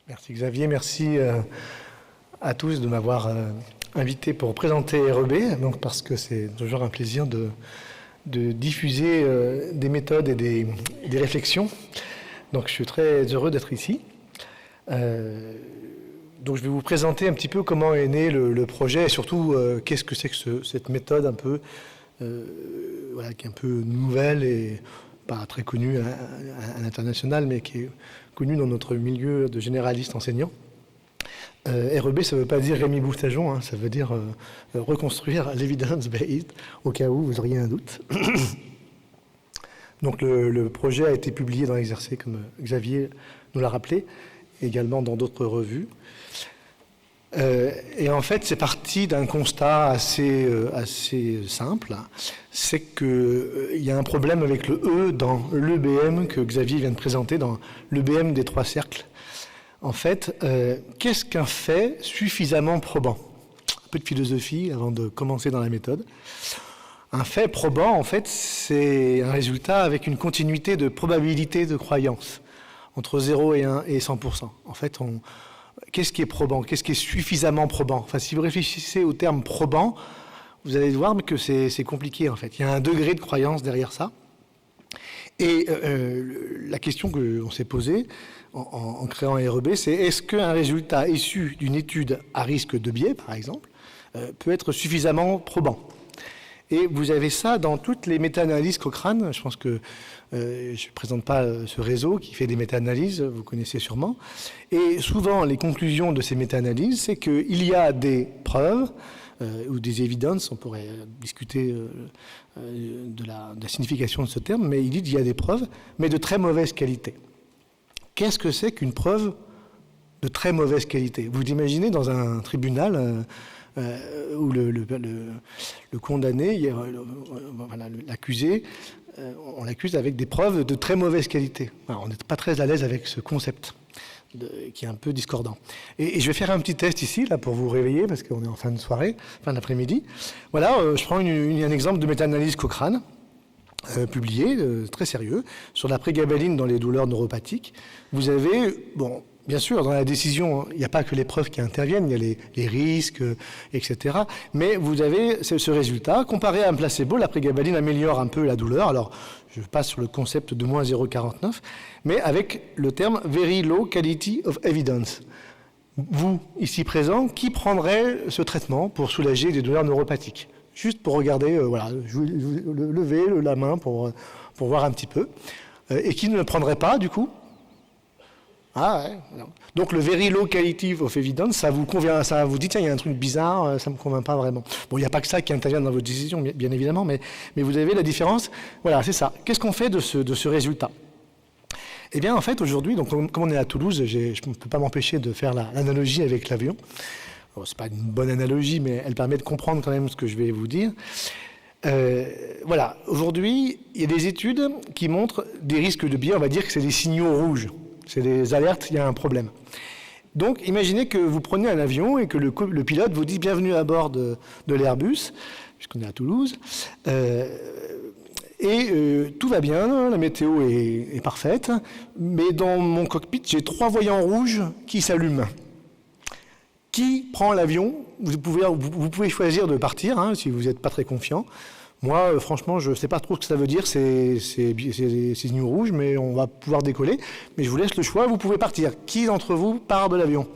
Merci Xavier, merci à tous de m'avoir invité pour présenter REB, donc parce que c'est toujours un plaisir de diffuser des méthodes et des réflexions. Donc je suis très heureux d'être ici. Donc je vais vous présenter un petit peu comment est né le projet et surtout qu'est-ce que c'est que cette méthode un peu, voilà, qui est un peu nouvelle et pas très connue à l'international, mais qui est connue dans notre milieu de généralistes enseignants. REB, ça ne veut pas dire Rémi Boustajon, hein, ça veut dire reconstruire l'evidence-based, au cas où vous auriez un doute. Donc le projet a été publié dans Exercer, comme Xavier nous l'a rappelé, également dans d'autres revues. Et en fait, c'est parti d'un constat assez simple, c'est qu'il y a un problème avec le E dans l'EBM que Xavier vient de présenter, dans l'EBM des 3 cercles. En fait, qu'est-ce qu'un fait suffisamment probant? Un peu de philosophie avant de commencer dans la méthode. Un fait probant, en fait, c'est un résultat avec une continuité de probabilité de croyance entre 0 et 1 et 100%. En fait, qu'est-ce qui est probant? Qu'est-ce qui est suffisamment probant? Enfin, si vous réfléchissez au terme probant, vous allez voir que c'est compliqué, en fait. Il y a un degré de croyance derrière ça. Et la question qu'on s'est posée en créant REB, c'est est-ce qu'un résultat issu d'une étude à risque de biais, par exemple, peut être suffisamment probant? Et vous avez ça dans toutes les méta-analyses Cochrane. Je pense que je ne présente pas ce réseau qui fait des méta-analyses, vous connaissez sûrement. Et souvent, les conclusions de ces méta-analyses, c'est qu'il y a des preuves ou des évidences, on pourrait discuter de la signification de ce terme, mais il dit qu'il y a des preuves, mais de très mauvaise qualité. Qu'est-ce que c'est qu'une preuve de très mauvaise qualité? Vous imaginez dans un tribunal où le condamné, voilà, l'accusé, on l'accuse avec des preuves de très mauvaise qualité. Alors, on n'est pas très à l'aise avec ce concept qui est un peu discordant. Et je vais faire un petit test ici, là, pour vous réveiller, parce qu'on est en fin de soirée, fin d'après-midi. Voilà, je prends un exemple de méta-analyse Cochrane, publié, très sérieux, sur la prégabaline dans les douleurs neuropathiques. Vous avez, bon, bien sûr, dans la décision, il n'y a pas que les preuves qui interviennent, il y a les risques, etc. Mais vous avez ce résultat. Comparé à un placebo, la prégabaline améliore un peu la douleur. Alors, je passe sur le concept de moins 0,49, mais avec le terme « very low quality of evidence ». Vous, ici présent, qui prendrait ce traitement pour soulager des douleurs neuropathiques? Juste pour regarder, voilà, lever la main pour voir un petit peu. Et qui ne le prendrait pas, du coup? Ah ouais. Non. Donc le very low quality of evidence, ça vous convient, ça vous dit tiens il y a un truc bizarre, ça me convainc pas vraiment. Bon, il n'y a pas que ça qui intervient dans votre décision, bien évidemment, mais vous avez la différence. Voilà, c'est ça. Qu'est-ce qu'on fait de ce résultat? Eh bien en fait aujourd'hui, donc comme on est à Toulouse, je ne peux pas m'empêcher de faire l'analogie avec l'avion. Bon, c'est pas une bonne analogie, mais elle permet de comprendre quand même ce que je vais vous dire. Voilà, aujourd'hui, il y a des études qui montrent des risques de biais, on va dire que c'est des signaux rouges. C'est des alertes, il y a un problème. Donc, imaginez que vous prenez un avion et que le pilote vous dit « Bienvenue à bord de l'Airbus », puisqu'on est à Toulouse, tout va bien, la météo est parfaite, mais dans mon cockpit, j'ai 3 voyants rouges qui s'allument. Qui prend l'avion? Vous pouvez choisir de partir, hein, si vous n'êtes pas très confiant. Moi, franchement, je ne sais pas trop ce que ça veut dire, c'est signaux rouges, mais on va pouvoir décoller. Mais je vous laisse le choix, vous pouvez partir. Qui d'entre vous part de l'avion?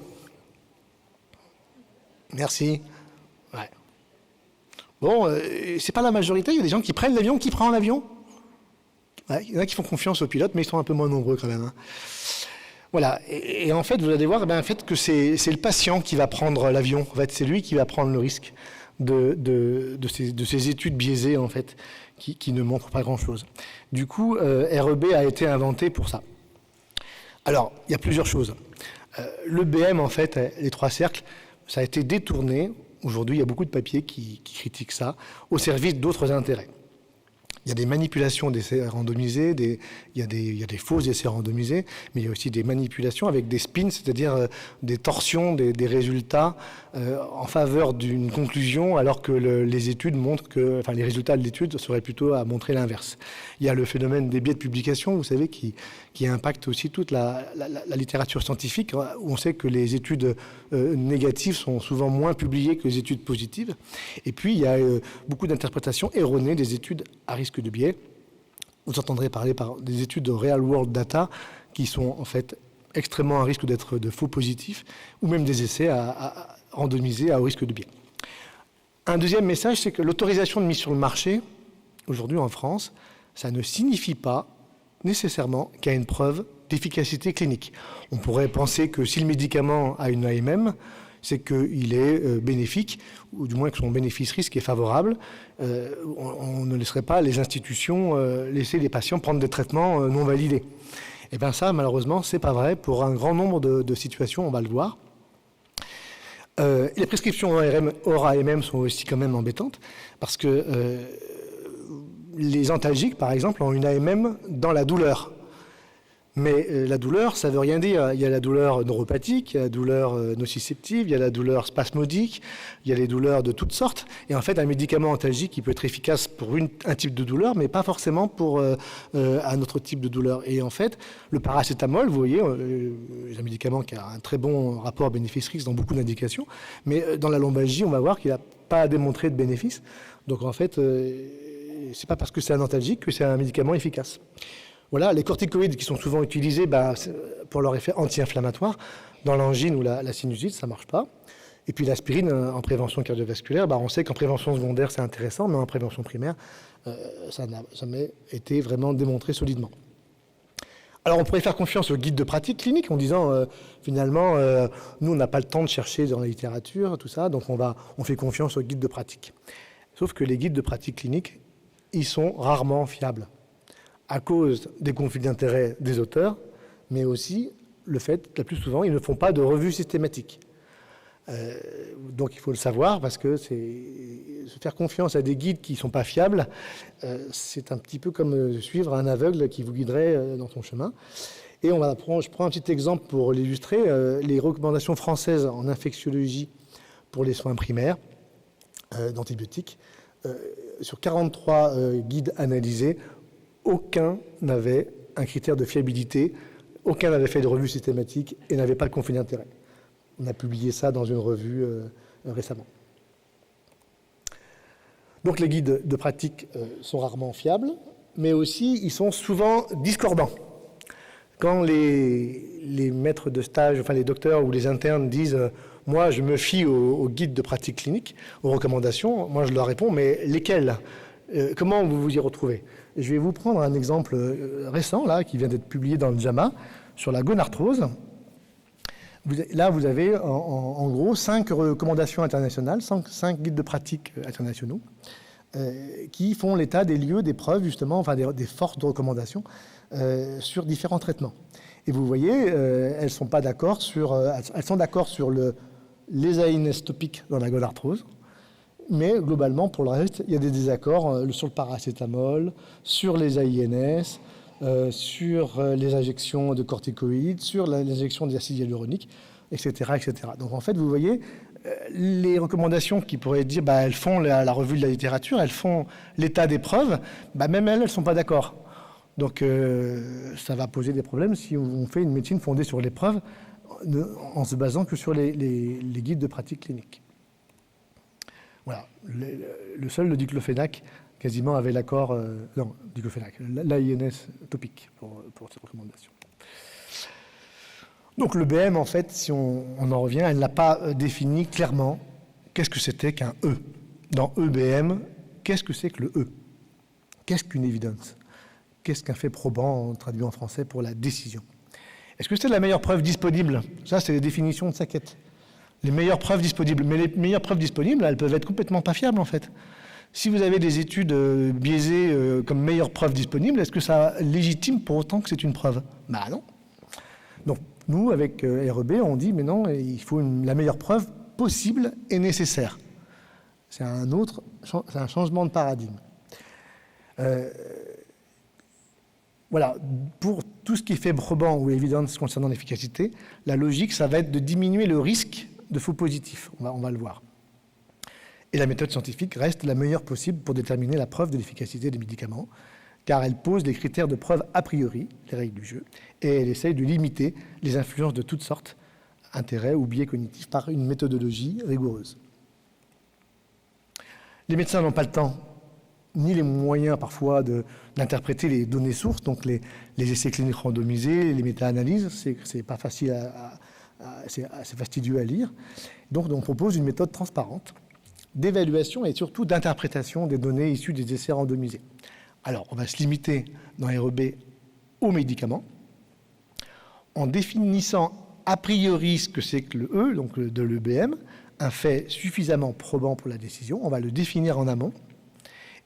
Merci. Ouais. Bon, c'est pas la majorité, il y a des gens qui prennent l'avion. Qui prend l'avion? Ouais, il y en a qui font confiance aux pilotes, mais ils sont un peu moins nombreux quand même. Hein. Voilà, et en fait, vous allez voir en fait, que c'est le patient qui va prendre l'avion. En fait, c'est lui qui va prendre le risque de ces études biaisées, en fait, qui ne montrent pas grand-chose. Du coup, REB a été inventé pour ça. Alors, il y a plusieurs choses. L'EBM, en fait, les 3 cercles, ça a été détourné. Aujourd'hui, il y a beaucoup de papiers qui critiquent ça, au service d'autres intérêts. Il y a des manipulations d'essais randomisés, il y a des faux essais randomisés, mais il y a aussi des manipulations avec des spins, c'est-à-dire des torsions des résultats en faveur d'une conclusion, alors que les études montrent que, enfin, les résultats de l'étude seraient plutôt à montrer l'inverse. Il y a le phénomène des biais de publication, vous savez, qui impacte aussi toute la littérature scientifique, où on sait que les études négatives sont souvent moins publiées que les études positives. Et puis, il y a beaucoup d'interprétations erronées des études à risque de biais. Vous entendrez parler par des études de real world data qui sont en fait extrêmement à risque d'être de faux positifs, ou même des essais à randomisés à haut risque de biais. Un deuxième message, c'est que l'autorisation de mise sur le marché, aujourd'hui en France, ça ne signifie pas nécessairement qu'il y a une preuve d'efficacité clinique. On pourrait penser que si le médicament a une AMM, c'est qu'il est bénéfique, ou du moins que son bénéfice-risque est favorable. On ne laisserait pas les institutions laisser les patients prendre des traitements non validés. Et bien ça, malheureusement, c'est pas vrai pour un grand nombre de situations, on va le voir. Les prescriptions hors AMM sont aussi quand même embêtantes, parce que les antalgiques, par exemple, ont une AMM dans la douleur. Mais la douleur, ça ne veut rien dire. Il y a la douleur neuropathique, il y a la douleur nociceptive, il y a la douleur spasmodique, il y a les douleurs de toutes sortes. Et en fait, un médicament antalgique, il peut être efficace pour un type de douleur, mais pas forcément pour un autre type de douleur. Et en fait, le paracétamol, vous voyez, c'est un médicament qui a un très bon rapport bénéfice-risque dans beaucoup d'indications, mais dans la lombalgie, on va voir qu'il n'a pas démontré de bénéfice. Donc en fait, c'est pas parce que c'est un antalgique que c'est un médicament efficace. Voilà, les corticoïdes qui sont souvent utilisés pour leur effet anti-inflammatoire, dans l'angine ou la sinusite, ça ne marche pas. Et puis l'aspirine en prévention cardiovasculaire, on sait qu'en prévention secondaire, c'est intéressant, mais en prévention primaire, ça n'a jamais été vraiment démontré solidement. Alors on pourrait faire confiance aux guides de pratique clinique en disant, finalement, nous, on n'a pas le temps de chercher dans la littérature, tout ça, donc on fait confiance aux guides de pratique. Sauf que les guides de pratique clinique, ils sont rarement fiables, à cause des conflits d'intérêts des auteurs, mais aussi le fait que la plus souvent, ils ne font pas de revue systématique. Donc il faut le savoir, parce que se faire confiance à des guides qui ne sont pas fiables, c'est un petit peu comme suivre un aveugle qui vous guiderait dans son chemin. Et je prends un petit exemple pour l'illustrer, les recommandations françaises en infectiologie pour les soins primaires d'antibiotiques. Sur 43 guides analysés, aucun n'avait un critère de fiabilité, aucun n'avait fait de revue systématique et n'avait pas de conflit d'intérêt. On a publié ça dans une revue récemment. Donc les guides de pratique sont rarement fiables, mais aussi ils sont souvent discordants. Quand les maîtres de stage, enfin les docteurs ou les internes disent « moi je me fie aux guides de pratique clinique, aux recommandations », moi je leur réponds « mais lesquels ? Comment vous vous y retrouvez ?» Je vais vous prendre un exemple récent, là, qui vient d'être publié dans le JAMA, sur la gonarthrose. Là, vous avez en gros 5 recommandations internationales, 5 guides de pratique internationaux, qui font l'état des lieux, des preuves, justement, enfin des forces de recommandations sur différents traitements. Et vous voyez, elles sont d'accord sur les AINS topiques dans la gonarthrose. Mais globalement, pour le reste, il y a des désaccords sur le paracétamol, sur les AINS, sur les injections de corticoïdes, sur l'injection d'acide hyaluronique, etc., etc. Donc en fait, vous voyez, les recommandations qui pourraient dire elles font la revue de la littérature, elles font l'état des preuves, même elles ne sont pas d'accord. Donc ça va poser des problèmes si on fait une médecine fondée sur les preuves en se basant que sur les guides de pratique clinique. Voilà, le seul, le diclofénac, quasiment avait l'accord, l'AINS topique pour ces recommandations. Donc le BM, en fait, si on en revient, elle n'a pas défini clairement qu'est-ce que c'était qu'un E. Dans EBM, qu'est-ce que c'est que le E? Qu'est-ce qu'une évidence? Qu'est-ce qu'un fait probant, traduit en français, pour la décision? Est-ce que c'est la meilleure preuve disponible? Ça, c'est les définitions de Sackett. Les meilleures preuves disponibles. Mais les meilleures preuves disponibles, elles peuvent être complètement pas fiables, en fait. Si vous avez des études biaisées comme meilleure preuve disponible, est-ce que ça légitime pour autant que c'est une preuve? Non. Donc, nous, avec REB, on dit, mais non, il faut la meilleure preuve possible et nécessaire. C'est un changement de paradigme. Voilà, pour tout ce qui est fait probant ou évidence concernant l'efficacité, la logique, ça va être de diminuer le risque de faux positifs. On va le voir. Et la méthode scientifique reste la meilleure possible pour déterminer la preuve de l'efficacité des médicaments, car elle pose les critères de preuve a priori, les règles du jeu, et elle essaye de limiter les influences de toutes sortes, intérêts ou biais cognitifs, par une méthodologie rigoureuse. Les médecins n'ont pas le temps ni les moyens parfois d'interpréter les données sources, donc les essais cliniques randomisés, les méta-analyses, c'est pas facile c'est assez fastidieux à lire. Donc on propose une méthode transparente d'évaluation et surtout d'interprétation des données issues des essais randomisés. Alors, on va se limiter dans REB aux médicaments, en définissant a priori ce que c'est que le E, donc de l'EBM, un fait suffisamment probant pour la décision. On va le définir en amont.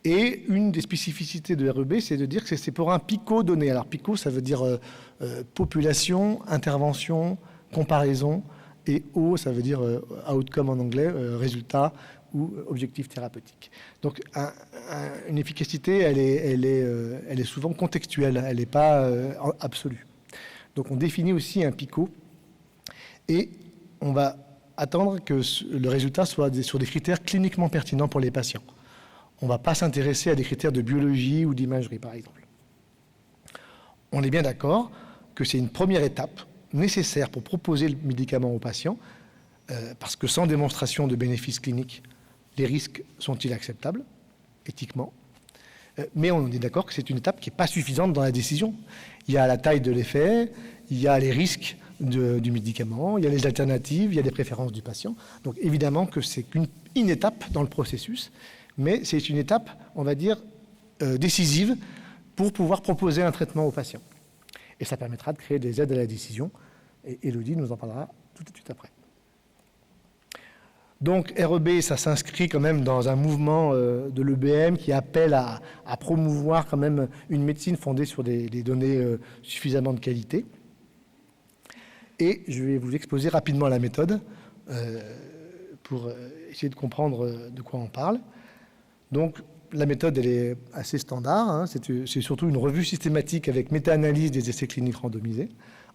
Et une des spécificités de REB, c'est de dire que c'est pour un PICO donné. Alors, PICO, ça veut dire population, intervention, comparaison, et O, ça veut dire outcome en anglais, résultat ou objectif thérapeutique. Donc, une efficacité, elle est souvent contextuelle, elle n'est pas absolue. Donc, on définit aussi un PICO et on va attendre que le résultat soit sur des critères cliniquement pertinents pour les patients. On ne va pas s'intéresser à des critères de biologie ou d'imagerie, par exemple. On est bien d'accord que c'est une première étape nécessaire pour proposer le médicament aux patients, parce que sans démonstration de bénéfices cliniques, les risques sont-ils acceptables, éthiquement. Mais on est d'accord que c'est une étape qui n'est pas suffisante dans la décision. Il y a la taille de l'effet, il y a les risques du médicament, il y a les alternatives, il y a les préférences du patient. Donc évidemment que c'est une étape dans le processus, mais c'est une étape, on va dire, décisive pour pouvoir proposer un traitement aux patients. Et ça permettra de créer des aides à la décision. Et Élodie nous en parlera tout de suite après. Donc REB, ça s'inscrit quand même dans un mouvement de l'EBM qui appelle à promouvoir quand même une médecine fondée sur des données suffisamment de qualité. Et je vais vous exposer rapidement la méthode pour essayer de comprendre de quoi on parle. Donc la méthode, elle est assez standard. Hein. C'est surtout une revue systématique avec méta-analyse des essais cliniques randomisés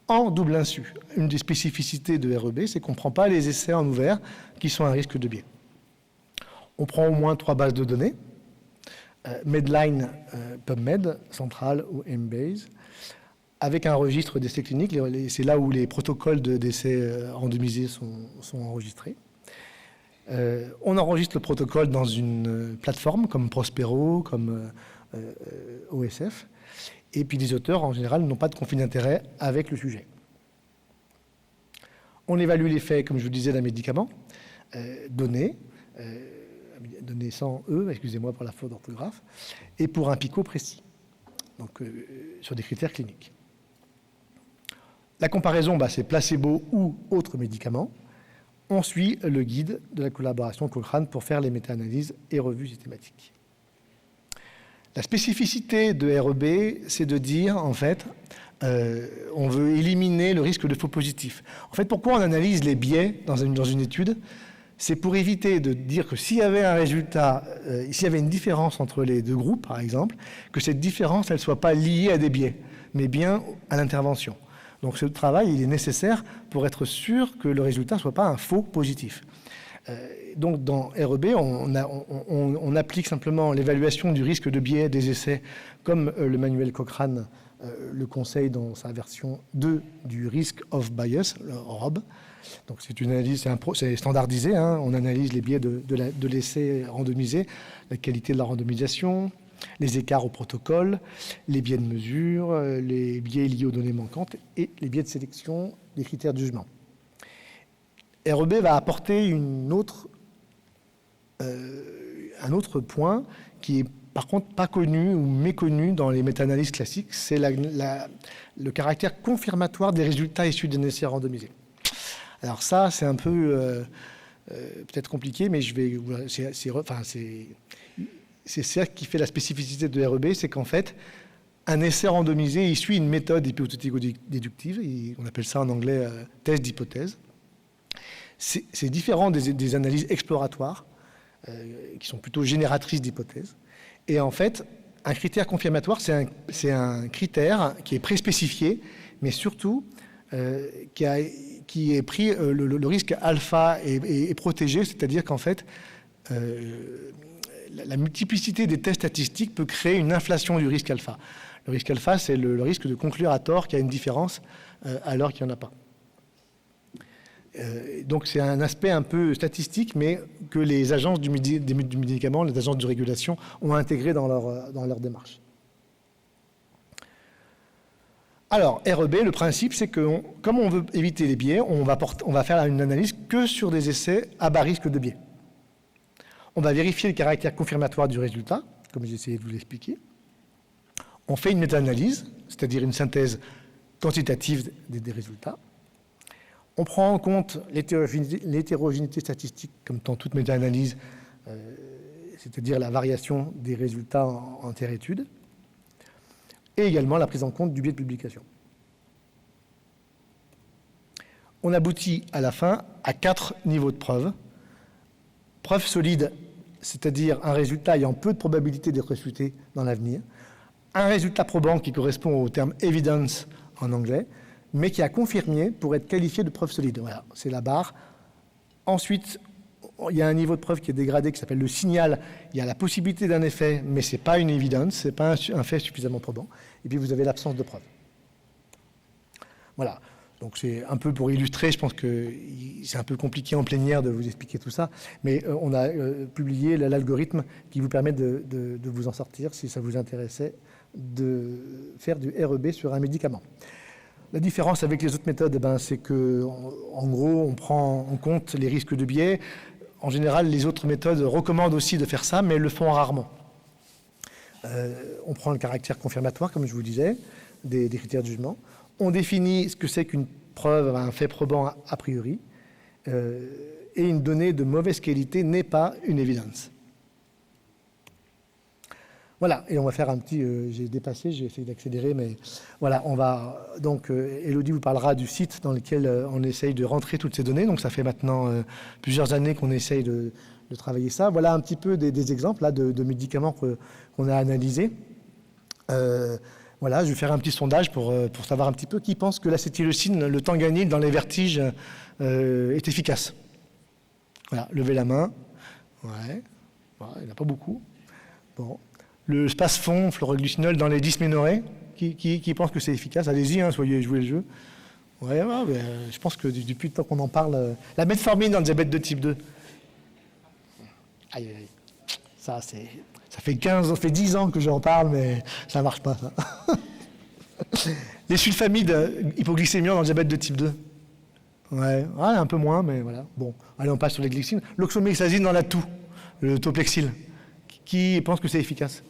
en double insu. Une des spécificités de REB, c'est qu'on ne prend pas les essais en ouvert qui sont à risque de biais. On prend au moins 3 bases de données, Medline, PubMed, Central ou Embase, avec un registre d'essais cliniques. C'est là où les protocoles d'essais randomisés sont enregistrés. On enregistre le protocole dans une plateforme comme Prospero, comme OSF. Et puis les auteurs, en général, n'ont pas de conflit d'intérêt avec le sujet. On évalue l'effet, comme je vous disais, d'un médicament donné sans E, excusez-moi pour la faute d'orthographe, et pour un PICO précis, donc sur des critères cliniques. La comparaison, c'est placebo ou autre médicament. On suit le guide de la collaboration Cochrane pour faire les méta-analyses et revues systématiques. La spécificité de REB, c'est de dire, en fait, on veut éliminer le risque de faux positifs. En fait, pourquoi on analyse les biais dans une étude ? C'est pour éviter de dire que s'il y avait un résultat, s'il y avait une différence entre les deux groupes, par exemple, que cette différence, elle ne soit pas liée à des biais, mais bien à l'intervention. Donc ce travail, il est nécessaire pour être sûr que le résultat ne soit pas un faux positif. Donc dans REB, on applique simplement l'évaluation du risque de biais des essais comme le manuel Cochrane le conseille dans sa version 2 du Risk of Bias, le ROB. Donc c'est une analyse, c'est standardisé, hein, on analyse les biais de l'essai randomisé, la qualité de la randomisation, les écarts au protocole, les biais de mesure, les biais liés aux données manquantes et les biais de sélection des critères de jugement. REB va apporter un autre point qui est par contre pas connu ou méconnu dans les méta-analyses classiques, c'est le caractère confirmatoire des résultats issus d'un essai randomisé. Alors ça, c'est un peu peut-être compliqué, mais c'est ça qui fait la spécificité de REB, c'est qu'en fait, un essai randomisé, il suit une méthode hypothético-déductive, on appelle ça en anglais test d'hypothèse. C'est différent des analyses exploratoires, qui sont plutôt génératrices d'hypothèses. Et en fait, un critère confirmatoire, c'est un critère qui est préspécifié, mais surtout qui est pris, le risque alpha est protégé, c'est-à-dire qu'en fait, la multiplicité des tests statistiques peut créer une inflation du risque alpha. Le risque alpha, c'est le risque de conclure à tort qu'il y a une différence alors qu'il n'y en a pas. Donc c'est un aspect un peu statistique, mais que les agences du médicament, les agences de régulation ont intégré dans leur démarche. Alors, REB, le principe, c'est que comme on veut éviter les biais, on va faire une analyse que sur des essais à bas risque de biais. On va vérifier le caractère confirmatoire du résultat, comme j'ai essayé de vous l'expliquer. On fait une méta-analyse, c'est-à-dire une synthèse quantitative des résultats. On prend en compte l'hétérogénéité statistique, comme dans toute méta-analyse, c'est-à-dire la variation des résultats en interétudes, et également la prise en compte du biais de publication. On aboutit à la fin à 4 niveaux de preuve. Preuve solide, c'est-à-dire un résultat ayant peu de probabilité d'être réfuté dans l'avenir. Un résultat probant qui correspond au terme « evidence » en anglais, mais qui a confirmé pour être qualifié de preuve solide. Voilà, c'est la barre. Ensuite, il y a un niveau de preuve qui est dégradé, qui s'appelle le signal. Il y a la possibilité d'un effet, mais ce n'est pas une évidence, ce n'est pas un fait suffisamment probant. Et puis, vous avez l'absence de preuve. Voilà. Donc, c'est un peu pour illustrer. Je pense que c'est un peu compliqué en plénière de vous expliquer tout ça. Mais on a publié l'algorithme qui vous permet de vous en sortir, si ça vous intéressait, de faire du REB sur un médicament. La différence avec les autres méthodes, c'est qu'en gros, on prend en compte les risques de biais. En général, les autres méthodes recommandent aussi de faire ça, mais le font rarement. On prend le caractère confirmatoire, comme je vous disais, des critères de jugement. On définit ce que c'est qu'une preuve, un fait probant a priori, et une donnée de mauvaise qualité n'est pas une évidence. Voilà, et on va faire un petit... j'ai dépassé, j'ai essayé d'accélérer, mais voilà, on va... Donc, Élodie vous parlera du site dans lequel on essaye de rentrer toutes ces données. Donc, ça fait maintenant plusieurs années qu'on essaye de travailler ça. Voilà un petit peu des exemples là, de médicaments qu'on a analysés. Voilà, je vais faire un petit sondage pour savoir un petit peu qui pense que l'acétyleucine, le temps gagné dans les vertiges, est efficace. Voilà, levez la main. Ouais, voilà, il n'y en a pas beaucoup. Bon. Le spasfon, fluoroglucinol dans les dysménorrhées, qui pense que c'est efficace? Allez-y, soyez jouez le jeu. Ouais, je pense que depuis le temps qu'on en parle... la metformine dans le diabète de type 2. Aïe, aïe. Ça fait 10 ans que j'en parle, mais ça ne marche pas, ça. Les sulfamides hypoglycémiants dans le diabète de type 2. Ouais, un peu moins, mais voilà. Bon, allez, on passe sur les glycines. L'oxomexazine dans la toux, le toplexil. Qui pense que c'est efficace?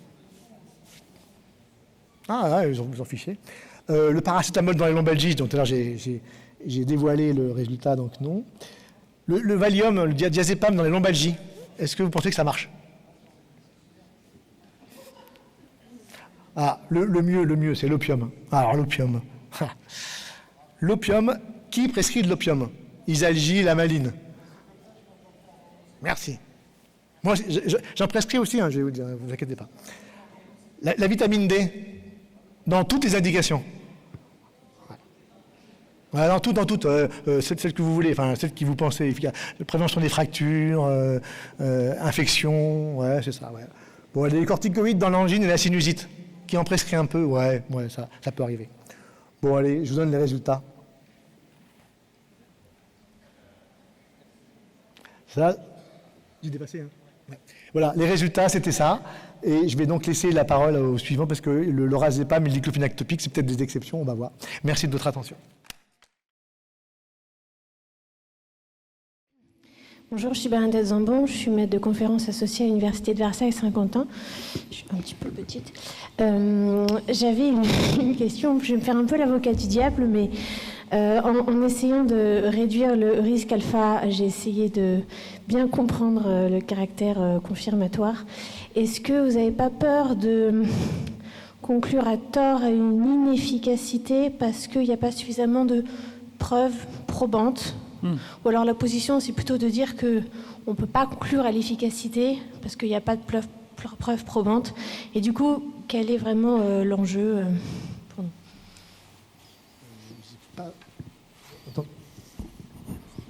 Ah, ouais, vous en fichez. Le paracétamol dans les lombalgies, donc tout à l'heure j'ai dévoilé le résultat, donc non. Le Valium, le diazépam dans les lombalgies, est-ce que vous pensez que ça marche? Ah, le mieux, c'est l'opium. Alors, l'opium. L'opium, qui prescrit de l'opium? Isalgie, Lamaline. Merci. Moi, j'en prescris aussi, je vais vous dire, ne vous inquiétez pas. La vitamine D, dans toutes les indications. Voilà, dans toutes, celle que vous voulez, enfin, celle qui vous pensez efficace. Prévention des fractures, infection, ouais, c'est ça, ouais. Bon, les corticoïdes dans l'angine et la sinusite, qui en prescrit un peu, ouais, ça peut arriver. Bon, allez, je vous donne les résultats. Ça, j'ai dépassé, Ouais. Voilà, les résultats, c'était ça. Et je vais donc laisser la parole au suivant parce que le lorazépam et le diclofenac topique, c'est peut-être des exceptions, on va voir. Merci de votre attention. Bonjour, je suis Bernadette Zambon, je suis maître de conférence associée à l'Université de Versailles, Saint-Quentin. Je suis un petit peu petite. J'avais une question, je vais me faire un peu l'avocat du diable, mais en essayant de réduire le risque alpha, j'ai essayé de bien comprendre le caractère confirmatoire. Est-ce que vous n'avez pas peur de conclure à tort à une inefficacité parce qu'il n'y a pas suffisamment de preuves probantes? Ou alors la position, c'est plutôt de dire qu'on ne peut pas conclure à l'efficacité parce qu'il n'y a pas de preuve probante. Et du coup, quel est vraiment l'enjeu pour nous?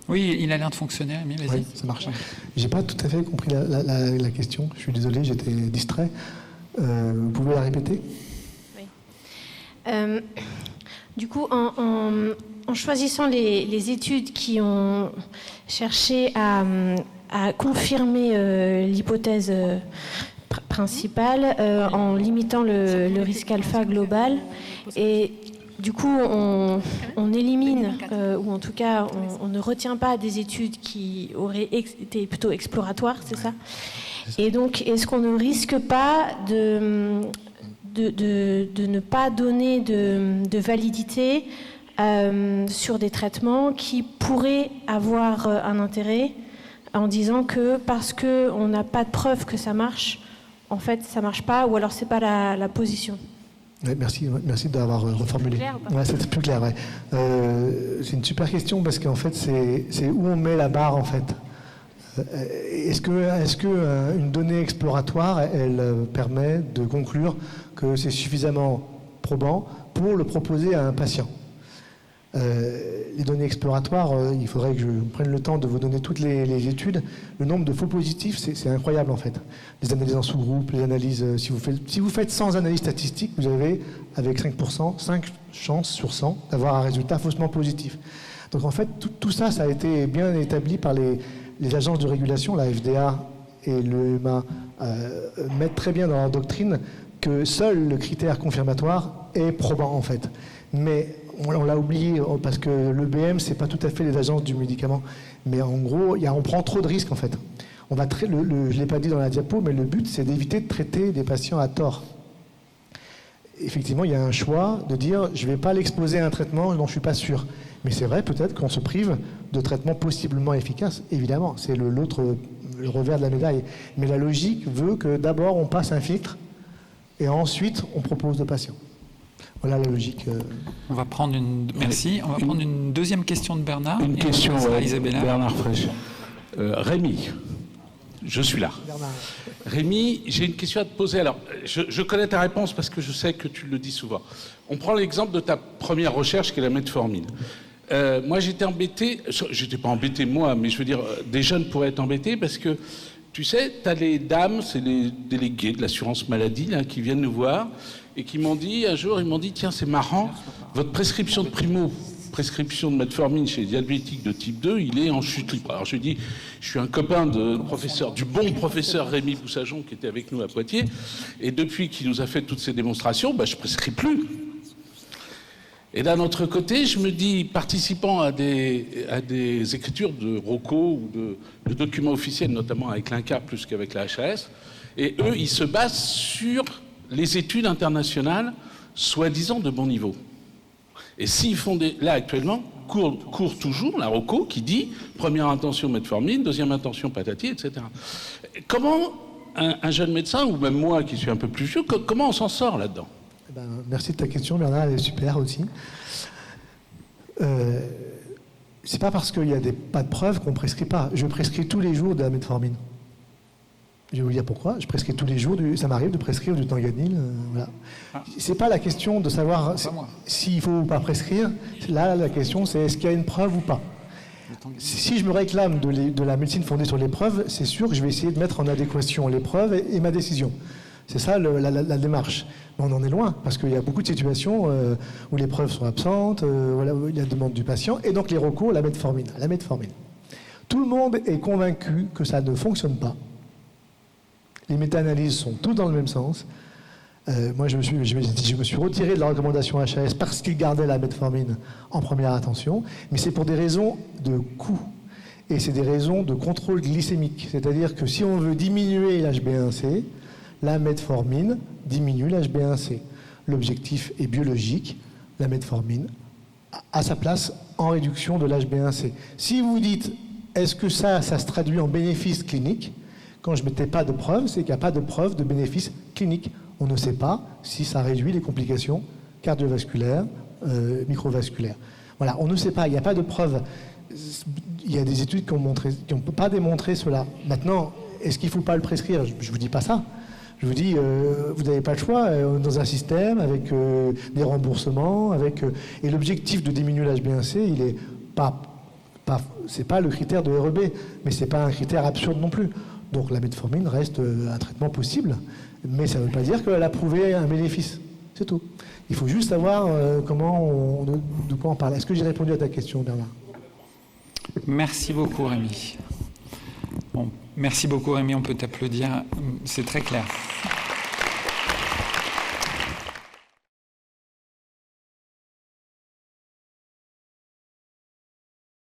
Oui, il a l'air de fonctionner, Rémi, vas-y. Oui, ça marche. J'ai pas tout à fait compris la question. Je suis désolé, j'étais distrait. Vous pouvez la répéter? Oui. Du coup, en choisissant les études qui ont cherché à confirmer l'hypothèse principale, en limitant le risque alpha global, et du coup, on élimine, ou en tout cas, on ne retient pas des études qui auraient été plutôt exploratoires, c'est ça? Et donc, est-ce qu'on ne risque pas de ne pas donner de validité sur des traitements qui pourraient avoir un intérêt, en disant que parce qu'on n'a pas de preuve que ça marche, en fait, ça ne marche pas, ou alors ce n'est pas la position? Ouais, merci d'avoir reformulé. C'était plus clair. Ouais. C'est une super question parce qu'en fait, c'est où on met la barre en fait. Est-ce que une donnée exploratoire, elle permet de conclure que c'est suffisamment probant pour le proposer à un patient? Les données exploratoires, il faudrait que je prenne le temps de vous donner toutes les études. Le nombre de faux positifs, c'est incroyable en fait. Les analyses en sous-groupe, les analyses, si vous faites 100 analyses statistiques, vous avez, avec 5%, 5 chances sur 100 d'avoir un résultat faussement positif. Donc en fait, tout ça, ça a été bien établi par les agences de régulation, la FDA et l'EMA, mettent très bien dans leur doctrine que seul le critère confirmatoire est probant en fait. Mais on l'a oublié parce que l'EBM, c'est pas tout à fait les agences du médicament. Mais en gros, on prend trop de risques en fait. Je ne l'ai pas dit dans la diapo, mais le but, c'est d'éviter de traiter des patients à tort. Effectivement, il y a un choix de dire je ne vais pas l'exposer à un traitement dont je ne suis pas sûr. Mais c'est vrai, peut-être qu'on se prive de traitements possiblement efficaces. Évidemment, c'est le revers de la médaille. Mais la logique veut que d'abord on passe un filtre et ensuite on propose aux patients. Voilà la logique. On va prendre une deuxième question de Bernard. Une question, Isabella. Bernard Fraîche. Rémi, je suis là. Bernard. Rémi, j'ai une question à te poser. Alors, je connais ta réponse parce que je sais que tu le dis souvent. On prend l'exemple de ta première recherche qui est la metformine. Moi, j'étais embêté, j'étais pas embêté moi, mais je veux dire, des jeunes pourraient être embêtés parce que, tu sais, tu as les dames, c'est les délégués de l'assurance maladie là, qui viennent nous voir et qui m'ont dit, un jour, ils m'ont dit, tiens, c'est marrant, votre prescription de metformine chez les diabétiques de type 2, il est en chute libre. Alors je dis, je suis un copain du bon professeur Rémi Boussageon qui était avec nous à Poitiers, et depuis qu'il nous a fait toutes ces démonstrations, je ne prescris plus. Et d'un autre côté, je me dis, participant à des écritures de ROCO ou de documents officiels, notamment avec l'INCAR plus qu'avec la HAS, et eux, ils se basent sur les études internationales, soi-disant de bon niveau. Et s'ils font là actuellement, court toujours la ROCO qui dit première intention metformine, deuxième intention patati, etc. Comment un jeune médecin, ou même moi qui suis un peu plus vieux, comment on s'en sort là-dedans? Merci de ta question, Bernard, elle est super aussi. C'est pas parce qu'il n'y a pas de preuves qu'on ne prescrit pas. Je prescris tous les jours de la metformine. Je vais vous dire pourquoi. Je prescris tous les jours, ça m'arrive de prescrire du tanganil. Voilà. C'est pas la question de savoir s'il faut ou pas prescrire. Là, la question, c'est est-ce qu'il y a une preuve ou pas. Si je me réclame de la médecine fondée sur les preuves, c'est sûr que je vais essayer de mettre en adéquation les preuves et ma décision. C'est ça la démarche. Mais on en est loin, parce qu'il y a beaucoup de situations où les preuves sont absentes, où il y a demande du patient, et donc les recours à la metformine. Tout le monde est convaincu que ça ne fonctionne pas. Les méta-analyses sont toutes dans le même sens. Moi, je me suis retiré de la recommandation HAS parce qu'ils gardaient la metformine en première intention, mais c'est pour des raisons de coût. Et c'est des raisons de contrôle glycémique. C'est-à-dire que si on veut diminuer l'HbA1c, la metformine diminue l'HbA1c. L'objectif est biologique. La metformine a sa place en réduction de l'HbA1c. Si vous dites, est-ce que ça se traduit en bénéfice clinique? Quand je ne mettais pas de preuve, c'est qu'il n'y a pas de preuve de bénéfice clinique. On ne sait pas si ça réduit les complications cardiovasculaires, microvasculaires. Voilà, on ne sait pas, il n'y a pas de preuve. Il y a des études qui n'ont pas démontré cela. Maintenant, est-ce qu'il ne faut pas le prescrire? Je ne vous dis pas ça. Je vous dis, vous n'avez pas le choix dans un système avec des remboursements, et l'objectif de diminuer l'HbA1c, il est c'est pas le critère de REB, mais c'est pas un critère absurde non plus. Donc la metformine reste un traitement possible, mais ça ne veut pas dire qu'elle a prouvé un bénéfice. C'est tout. Il faut juste savoir de quoi on parle. Est-ce que j'ai répondu à ta question, Bernard? Merci beaucoup, Rémi. Bon, merci beaucoup, Rémi. On peut t'applaudir. C'est très clair.